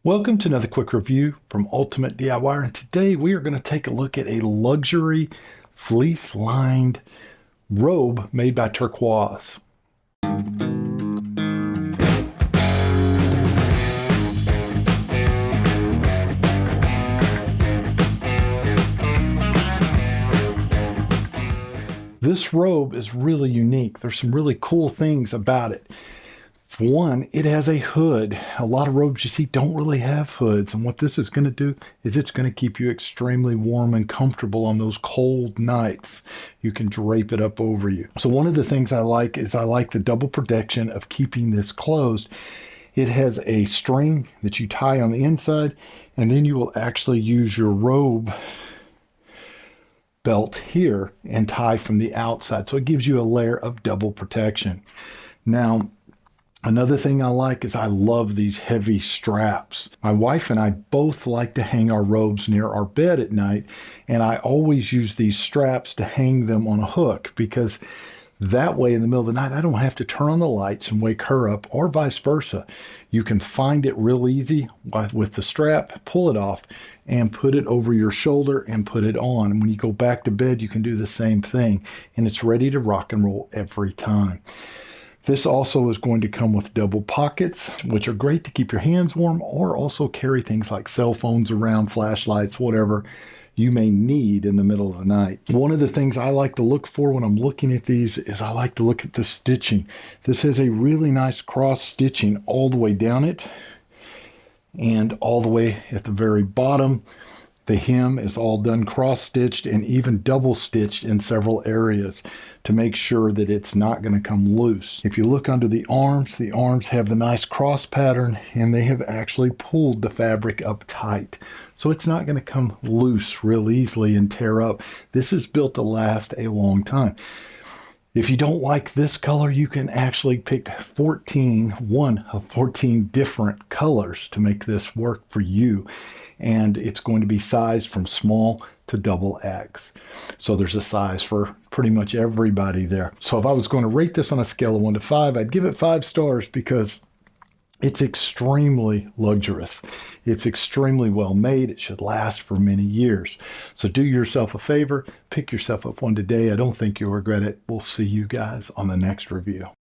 Welcome to another quick review from Ultimate DIYer, and today we are going to take a look at a luxury fleece lined robe made by Turquoise. This robe is really unique. There's some really cool things about it. For one, it has a hood. A lot of robes you see don't really have hoods, and what this is going to do is it's going to keep you extremely warm and comfortable on those cold nights. You can drape it up over you. So one of the things I like is I like the double protection of keeping this closed. It has a string that you tie on the inside, and then you will actually use your robe belt here and tie from the outside. So it gives you a layer of double protection. Now, another thing I like is I love these heavy straps. My wife and I both like to hang our robes near our bed at night, and I always use these straps to hang them on a hook, because that way in the middle of the night I don't have to turn on the lights and wake her up, or vice versa. You can find it real easy with the strap, pull it off, and put it over your shoulder and put it on. And when you go back to bed, you can do the same thing, and it's ready to rock and roll every time. This also is going to come with double pockets, which are great to keep your hands warm, or also carry things like cell phones around, flashlights, whatever you may need in the middle of the night. One of the things I like to look for when I'm looking at these is I like to look at the stitching. This has a really nice cross stitching all the way down it and all the way at the very bottom. The hem is all done cross-stitched and even double-stitched in several areas to make sure that it's not going to come loose. If you look under the arms have the nice cross pattern, and they have actually pulled the fabric up tight. So it's not going to come loose real easily and tear up. This is built to last a long time. If you don't like this color, you can actually pick one of 14 different colors to make this work for you. And it's going to be sized from small to double X. So there's a size for pretty much everybody there. So if I was going to rate this on a scale of 1 to 5, I'd give it 5 stars because it's extremely luxurious. It's extremely well made. It should last for many years. So do yourself a favor, pick yourself up one today. I don't think you'll regret it. We'll see you guys on the next review.